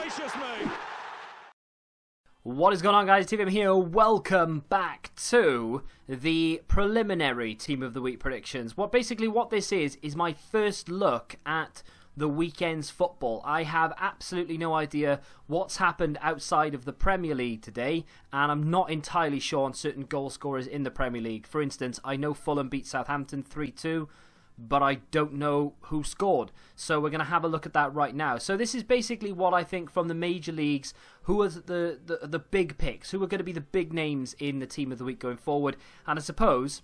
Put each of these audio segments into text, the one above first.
Gracious me! What is going on, guys? TVM here. Welcome back to the preliminary Team of the Week predictions. What this is my first look at the weekend's football. I have absolutely no idea what's happened outside of the Premier League today, and I'm not entirely sure on certain goal scorers in the Premier League. For instance, I know Fulham beat Southampton 3-2, but I don't know who scored. So we're going to have a look at that right now. So this is basically what I think from the major leagues, who are the big picks, who are going to be the big names in the Team of the Week going forward. And I suppose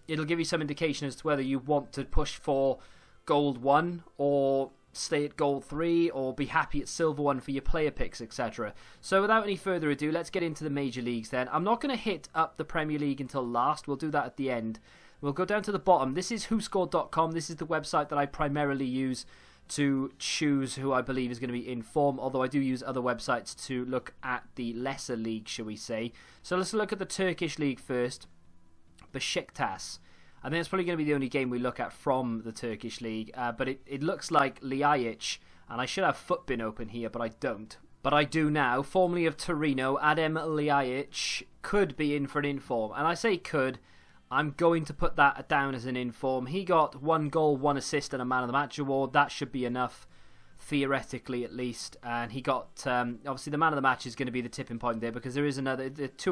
it'll give you some indication as to whether you want to push for gold 1 or stay at gold 3 or be happy at silver 1 for your player picks, etc. So without any further ado, let's get into the major leagues then. I'm not going to hit up the Premier League until last. We'll do that at the end. We'll go down to the bottom. This is whoscored.com. This is the website that I primarily use to choose who I believe is going to be in form, although I do use other websites to look at the lesser league, shall we say. So let's look at the Turkish League first. Besiktas. I think it's probably going to be the only game we look at from the Turkish League, but it looks like Ljajic, and I should have Footbin open here, but I don't. But I do now. Formerly of Torino, Adem Ljajic could be in for an inform, and I say could. I'm going to put that down as an inform. He got 1 goal, 1 assist, and a Man of the Match award. That should be enough, theoretically at least. And he got, obviously the Man of the Match is going to be the tipping point there, because there are 2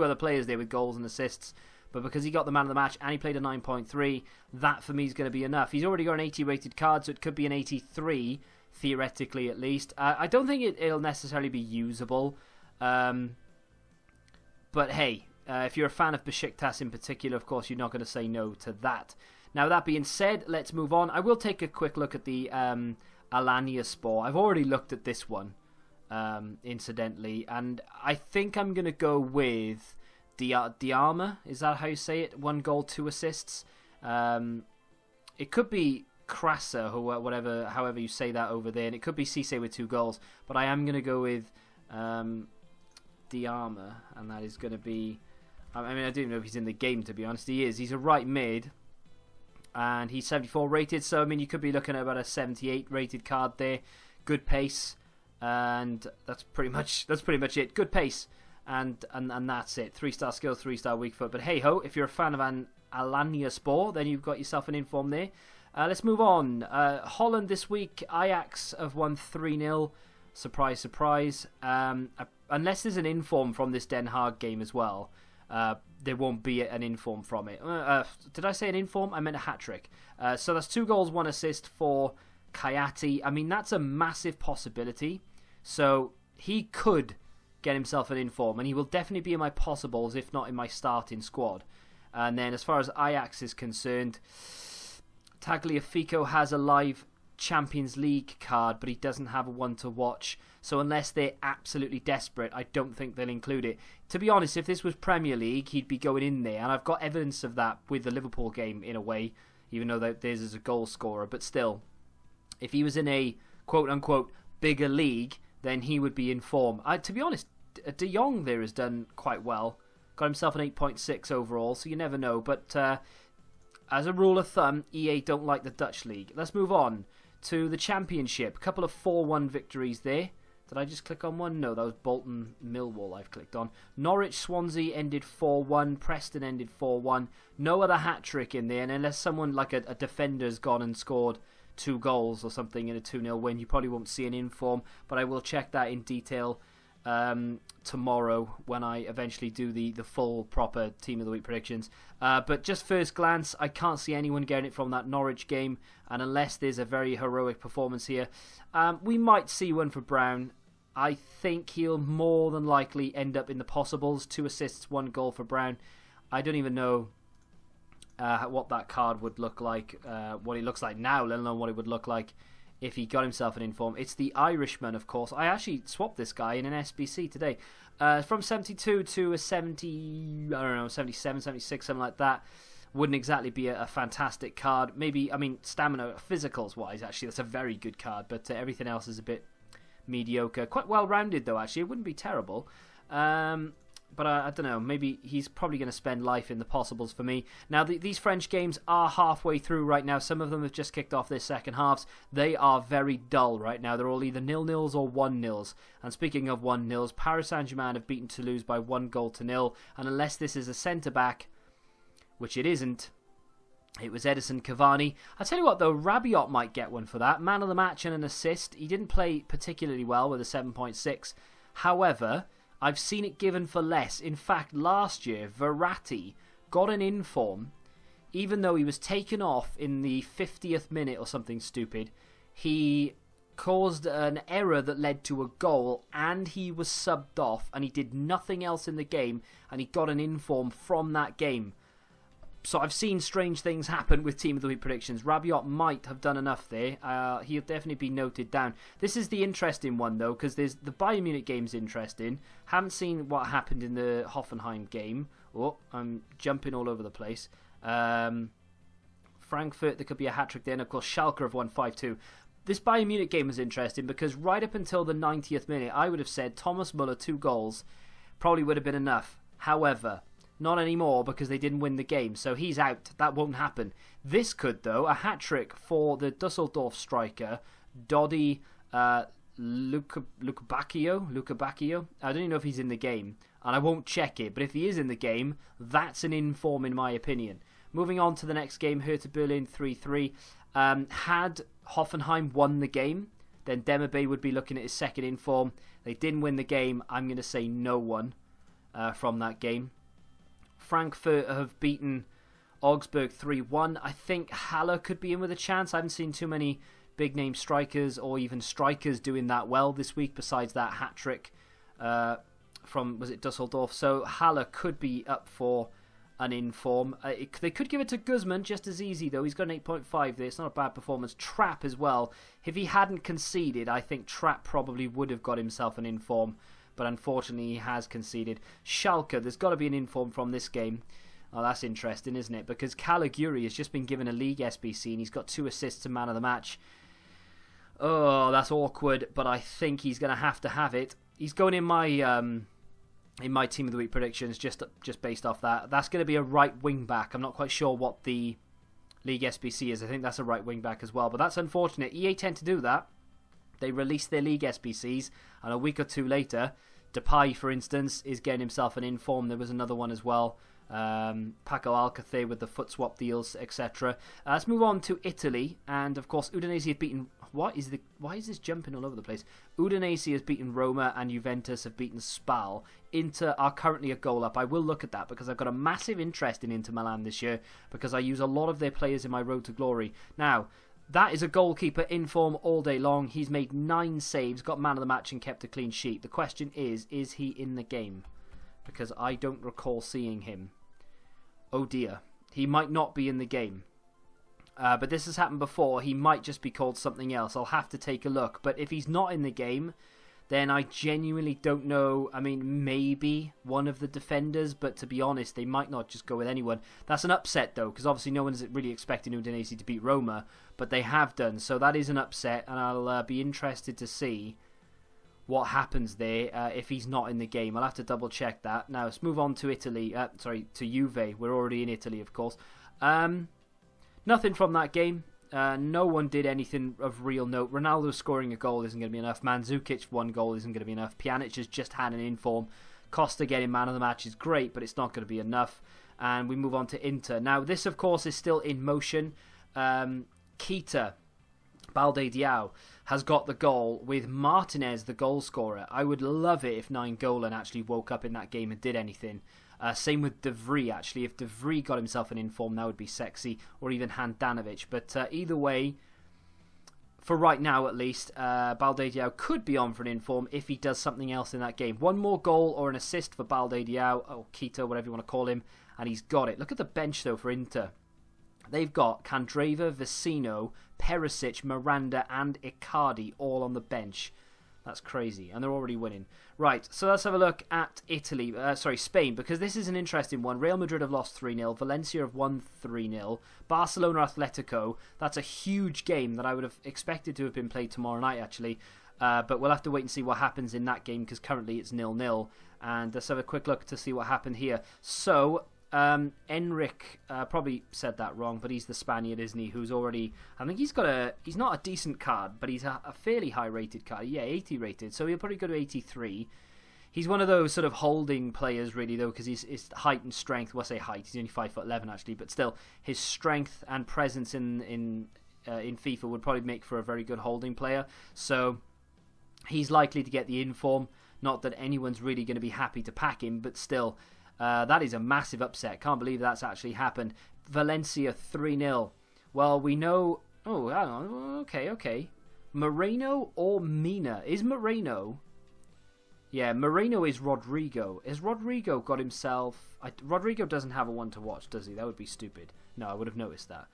other players there with goals and assists. But because he got the Man of the Match and he played a 9.3, that for me is going to be enough. He's already got an 80 rated card, so it could be an 83, theoretically at least. I don't think it'll necessarily be usable. But hey, if you're a fan of Besiktas in particular, of course, you're not going to say no to that. Now, that being said, let's move on. I will take a quick look at the Alanyaspor. I've already looked at this one, incidentally, and I think I'm going to go with Diarma. Is that how you say it? 1 goal, 2 assists. It could be Krasa, or whatever, however you say that over there, and it could be Cisse with 2 goals, but I am going to go with Diarma, and that is going to be... I mean, I don't even know if he's in the game, to be honest. He is. He's a right mid, and he's 74 rated, so I mean, you could be looking at about a 78 rated card there. Good pace, and that's pretty much it. Good pace, and that's it. 3-star skill, 3-star weak foot. But hey ho, if you're a fan of an Alanyaspor, then you've got yourself an inform there. Let's move on. Holland this week. Ajax have won 3-0. Surprise, surprise. Unless there's an inform from this Den Haag game as well. There won't be an inform from it. Did I say an inform? I meant a hat-trick. So that's 2 goals, 1 assist for Kayati. I mean, that's a massive possibility. So he could get himself an inform, and he will definitely be in my possibles, if not in my starting squad. And then as far as Ajax is concerned, Tagliafico has a live Champions League card, but he doesn't have one to watch. So unless they're absolutely desperate, I don't think they'll include it. To be honest, if this was Premier League, he'd be going in there, and I've got evidence of that with the Liverpool game in a way, even though theirs is a goal scorer. But still, if he was in a quote-unquote bigger league, then he would be in form. To be honest, De Jong there has done quite well. Got himself an 8.6 overall, so you never know. But as a rule of thumb, EA don't like the Dutch league. Let's move on to the Championship. A couple of 4-1 victories there. Did I just click on one? No, that was Bolton Millwall I've clicked on. Norwich Swansea ended 4-1. Preston ended 4-1. No other hat-trick in there. And unless someone like a defender's gone and scored 2 goals or something in a 2-0 win, you probably won't see an inform. But I will check that in detail tomorrow when I eventually do the full proper Team of the Week predictions. But just first glance, I can't see anyone getting it from that Norwich game. And unless there's a very heroic performance here, we might see one for Brown. I think he'll more than likely end up in the possibles. 2 assists, 1 goal for Brown. I don't even know what that card would look like, what he looks like now, let alone what it would look like if he got himself an inform. It's the Irishman, of course. I actually swapped this guy in an SBC today. From 72 to a 70, I don't know, 77, 76, something like that. Wouldn't exactly be a fantastic card. Maybe, I mean, stamina, physicals-wise, actually, that's a very good card. But everything else is a bit mediocre. Quite well-rounded, though, actually. It wouldn't be terrible. But I don't know, maybe he's probably going to spend life in the possibles for me. Now, these French games are halfway through right now. Some of them have just kicked off their second halves. They are very dull right now. They're all either 0-0s or 1-0s. And speaking of 1-0s, Paris Saint-Germain have beaten Toulouse by 1-0. And unless this is a centre-back, which it isn't, it was Edison Cavani. I tell you what, though, Rabiot might get one for that. Man of the match and an assist. He didn't play particularly well with a 7.6. However, I've seen it given for less. In fact, last year, Verratti got an inform, even though he was taken off in the 50th minute or something stupid. He caused an error that led to a goal, and he was subbed off, and he did nothing else in the game, and he got an inform from that game. So I've seen strange things happen with Team of the Week predictions. Rabiot might have done enough there. He'll definitely be noted down. This is the interesting one, though, because there's the Bayern Munich game's interesting. Haven't seen what happened in the Hoffenheim game. Oh, I'm jumping all over the place. Frankfurt, there could be a hat-trick there. And, of course, Schalke have won 5-2. This Bayern Munich game was interesting because right up until the 90th minute, I would have said Thomas Müller, 2 goals, probably would have been enough. However, not anymore because they didn't win the game. So he's out. That won't happen. This could, though. A hat-trick for the Dusseldorf striker, Dodi Lukebakio. I don't even know if he's in the game. And I won't check it. But if he is in the game, that's an inform in my opinion. Moving on to the next game, Hertha Berlin 3-3. Had Hoffenheim won the game, then Demirbay would be looking at his second inform. They didn't win the game. I'm going to say no one from that game. Frankfurt have beaten Augsburg 3-1. I think Haller could be in with a chance. I haven't seen too many big-name strikers or even strikers doing that well this week besides that hat-trick from, was it Dusseldorf? So Haller could be up for an inform. They could give it to Guzman just as easy, though. He's got an 8.5 there. It's not a bad performance. Trapp as well. If he hadn't conceded, I think Trapp probably would have got himself an inform. But unfortunately, he has conceded. Schalke, there's got to be an inform from this game. Oh, that's interesting, isn't it? Because Caligiuri has just been given a league SBC and he's got 2 assists and man of the match. Oh, that's awkward, but I think he's going to have it. He's going in my Team of the Week predictions just based off that. That's going to be a right wing back. I'm not quite sure what the league SBC is. I think that's a right wing back as well, but that's unfortunate. EA tend to do that. They release their league SBCs, and a week or two later, Depay, for instance, is getting himself an inform. There was another one as well. Paco Alcacer with the foot swap deals, etc. Let's move on to Italy, and of course, Udinese have beaten. Why is this jumping all over the place? Udinese has beaten Roma, and Juventus have beaten Spal. Inter are currently a goal up. I will look at that because I've got a massive interest in Inter Milan this year because I use a lot of their players in my road to glory. Now, that is a goalkeeper in form all day long. He's made 9 saves, got man of the match and kept a clean sheet. The question is he in the game? Because I don't recall seeing him. Oh dear. He might not be in the game. But this has happened before. He might just be called something else. I'll have to take a look. But if he's not in the game, then I genuinely don't know. I mean, maybe one of the defenders, but to be honest, they might not just go with anyone. That's an upset, though, because obviously no one's really expecting Udinese to beat Roma, but they have done. So that is an upset, and I'll be interested to see what happens there if he's not in the game. I'll have to double check that. Now, let's move on to Italy. To Juve. We're already in Italy, of course. Nothing from that game. No one did anything of real note. Ronaldo scoring a goal isn't going to be enough. Mandzukic 1 goal isn't going to be enough. Pjanic has just had an inform. Costa getting man of the match is great, but it's not going to be enough. And we move on to Inter. Now, this, of course, is still in motion. Keita, Balde Diao, has got the goal with Martinez, the goal scorer. I would love it if Nainggolan actually woke up in that game and did anything. Same with De Vrij, actually. If De Vrij got himself an inform, that would be sexy. Or even Handanovic. But either way, for right now at least, Balde Diao could be on for an inform if he does something else in that game. 1 more goal or an assist for Balde Diao, or Keita, whatever you want to call him, and he's got it. Look at the bench, though, for Inter. They've got Candreva, Vecino, Perisic, Miranda, and Icardi all on the bench. That's crazy, and they're already winning. Right, so let's have a look at Spain, because this is an interesting one. Real Madrid have lost 3-0, Valencia have won 3-0, Barcelona Atletico, that's a huge game that I would have expected to have been played tomorrow night, actually. But we'll have to wait and see what happens in that game because currently it's 0-0. And let's have a quick look to see what happened here. So, Enric, probably said that wrong, but he's the Spaniard, isn't he? Who's already, I think he's not a decent card, but he's a fairly high rated card. Yeah, 80 rated, so he'll probably go to 83. He's one of those sort of holding players, really, though, because his height and strength. Well, I say height, he's only 5'11", actually, but still, his strength and presence in FIFA would probably make for a very good holding player. So he's likely to get the inform. Not that anyone's really going to be happy to pack him, but still, that is a massive upset. Can't believe that's actually happened. Valencia 3-0. Well, we know. Oh, hang on. Okay. Moreno or Mina? Is Moreno? Yeah, Moreno is Rodrigo. Has Rodrigo got himself... Rodrigo doesn't have a one to watch, does he? That would be stupid. No, I would have noticed that.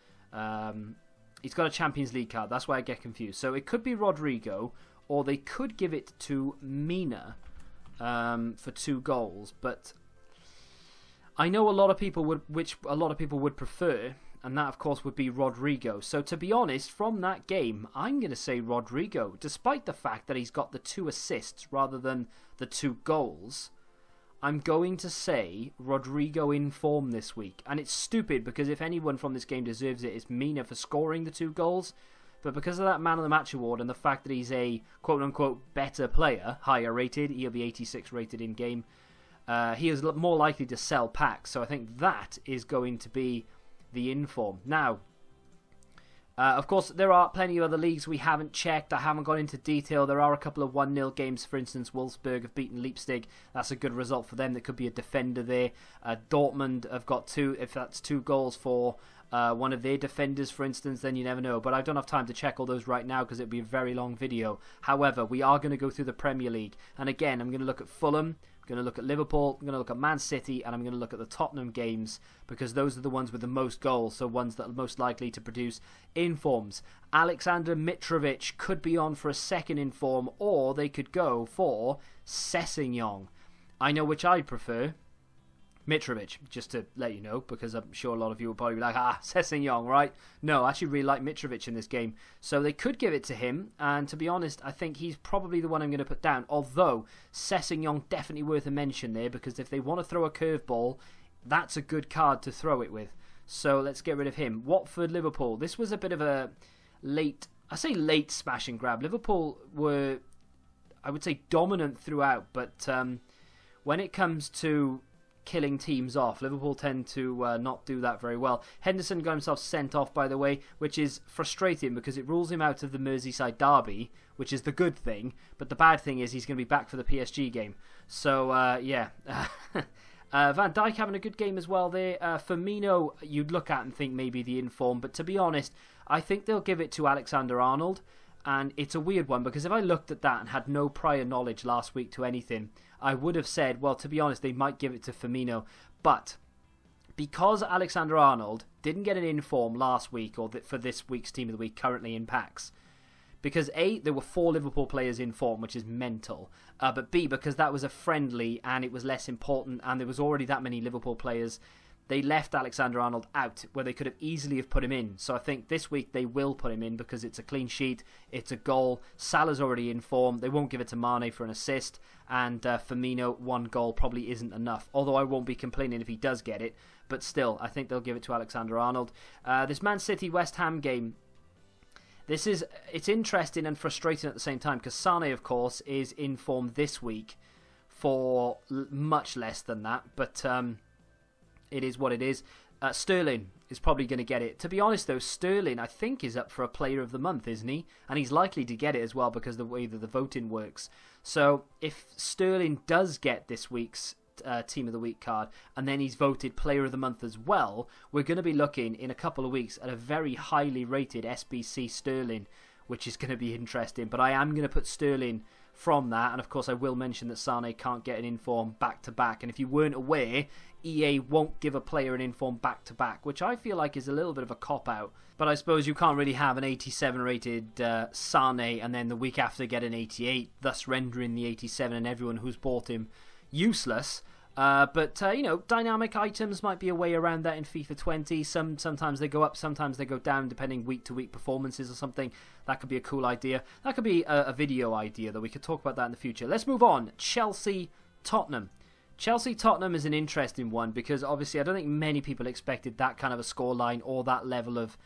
He's got a Champions League card. That's why I get confused. So it could be Rodrigo, or they could give it to Mina for 2 goals. But I know a lot of people would prefer, and that, of course, would be Rodrigo. So, to be honest, from that game, I'm going to say Rodrigo, despite the fact that he's got the 2 assists rather than the 2 goals. I'm going to say Rodrigo in form this week. And it's stupid, because if anyone from this game deserves it, it's Mina for scoring the 2 goals. But because of that Man of the Match award and the fact that he's a quote-unquote better player, higher rated, he'll be 86 rated in-game, he is more likely to sell packs. So I think that is going to be the inform. Now, of course, there are plenty of other leagues we haven't checked. I haven't gone into detail. There are a couple of 1-0 games. For instance, Wolfsburg have beaten Leipzig. That's a good result for them. There could be a defender there. Dortmund have got 2. If that's 2 goals for one of their defenders, for instance, then you never know. But I don't have time to check all those right now because it would be a very long video. However, we are going to go through the Premier League. And again, I'm going to look at Fulham. I'm going to look at Liverpool, I'm going to look at Man City, and I'm going to look at the Tottenham games because those are the ones with the most goals, so ones that are most likely to produce informs. Alexander Mitrovic could be on for a second inform, or they could go for Sessegnon. I know which I prefer. Mitrovic, just to let you know, because I'm sure a lot of you will probably be like, Sessegnon, right? No, I actually really like Mitrovic in this game. So they could give it to him, and to be honest, I think he's probably the one I'm going to put down. Although, Sessegnon definitely worth a mention there, because if they want to throw a curveball, that's a good card to throw it with. So let's get rid of him. Watford, Liverpool. This was a bit of a late smash and grab. Liverpool were, I would say, dominant throughout, but when it comes to killing teams off, Liverpool tend to not do that very well. Henderson got himself sent off, by the way, which is frustrating because it rules him out of the Merseyside derby, which is the good thing, but the bad thing is he's going to be back for the PSG game. So, yeah. Van Dijk having a good game as well there. Firmino, you'd look at and think maybe the inform, but to be honest, I think they'll give it to Alexander-Arnold. And it's a weird one, because if I looked at that and had no prior knowledge last week to anything, I would have said, well, to be honest, they might give it to Firmino. But because Alexander-Arnold didn't get an inform last week, or for this week's Team of the Week currently in packs, because A, there were 4 Liverpool players in form, which is mental, but B, because that was a friendly and it was less important and there was already that many Liverpool players, they left Alexander-Arnold out where they could have easily have put him in. So I think this week they will put him in because it's a clean sheet, it's a goal. Salah's already in form. They won't give it to Mane for an assist. And Firmino, 1 goal probably isn't enough. Although I won't be complaining if he does get it. But still, I think they'll give it to Alexander-Arnold. This Man City-West Ham game, it's interesting and frustrating at the same time because Sane, of course, is in form this week for much less than that. But it is what it is. Sterling is probably going to get it. To be honest, though, Sterling, I think, is up for a Player of the Month, isn't he? And he's likely to get it as well because of the way that the voting works. So if Sterling does get this week's Team of the Week card, and then he's voted Player of the Month as well, we're going to be looking in a couple of weeks at a very highly rated SBC Sterling, which is going to be interesting. But I am going to put Sterling from that, and of course I will mention that Sane can't get an inform back-to-back, and if you weren't aware, EA won't give a player an inform back-to-back, which I feel like is a little bit of a cop-out, but I suppose you can't really have an 87 rated Sane and then the week after get an 88, thus rendering the 87 and everyone who's bought him useless. But you know, dynamic items might be a way around that in FIFA 20. Sometimes they go up, sometimes they go down, depending week-to-week performances or something. That could be a cool idea. That could be a video idea, though. We could talk about that in the future. Let's move on. Chelsea-Tottenham. Chelsea-Tottenham is an interesting one because obviously I don't think many people expected that kind of a scoreline or that level of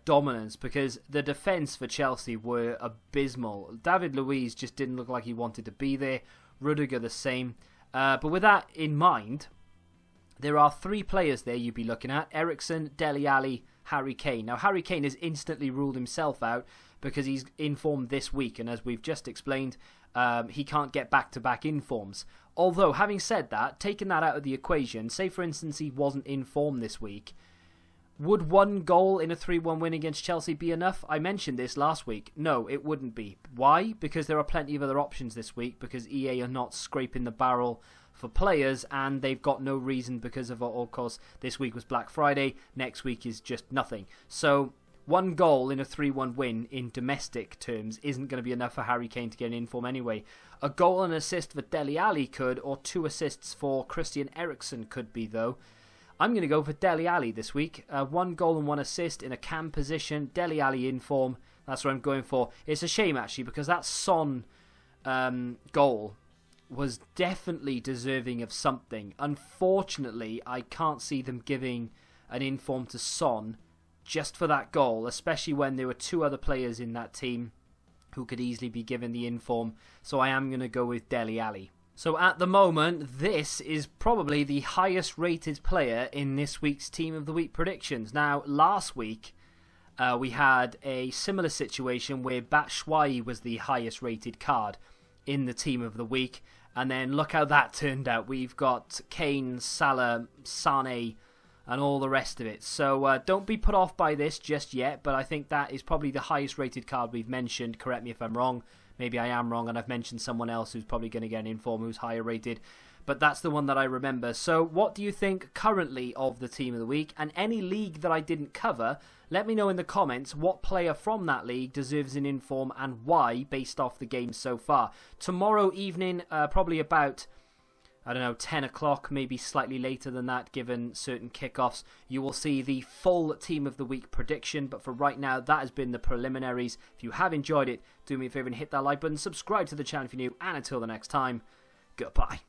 dominance, because the defence for Chelsea were abysmal. David Luiz just didn't look like he wanted to be there. Rudiger the same. But with that in mind, there are 3 players there you'd be looking at: Eriksen, Dele Alli, Harry Kane. Now, Harry Kane has instantly ruled himself out because he's in form this week, and as we've just explained, he can't get back-to-back informs. Although, having said that, taking that out of the equation, say for instance he wasn't in form this week, would 1 goal in a 3-1 win against Chelsea be enough? I mentioned this last week. No, it wouldn't be. Why? Because there are plenty of other options this week, because EA are not scraping the barrel for players, and they've got no reason because of course, this week was Black Friday, next week is just nothing. So 1 goal in a 3-1 win in domestic terms isn't going to be enough for Harry Kane to get an inform anyway. A goal and assist for Dele Alli could, or 2 assists for Christian Eriksen could be, though. I'm going to go for Dele Alli this week. 1 goal and 1 assist in a cam position. Dele Alli in form. That's what I'm going for. It's a shame, actually, because that Son goal was definitely deserving of something. Unfortunately, I can't see them giving an inform to Son just for that goal, especially when there were 2 other players in that team who could easily be given the inform. So I am going to go with Dele Alli. So at the moment, this is probably the highest rated player in this week's Team of the Week predictions. Now, last week, we had a similar situation where Batshuayi was the highest rated card in the Team of the Week. And then look how that turned out. We've got Kane, Salah, Sane, and all the rest of it. So don't be put off by this just yet, but I think that is probably the highest rated card we've mentioned. Correct me if I'm wrong. Maybe I am wrong and I've mentioned someone else who's probably going to get an inform who's higher rated. But that's the one that I remember. So what do you think currently of the Team of the Week? And any league that I didn't cover, let me know in the comments what player from that league deserves an inform and why, based off the game so far. Tomorrow evening, probably about, I don't know, 10 o'clock, maybe slightly later than that, given certain kickoffs, you will see the full Team of the Week prediction. But for right now, that has been the preliminaries. If you have enjoyed it, do me a favour and hit that like button, subscribe to the channel if you're new, and until the next time, goodbye.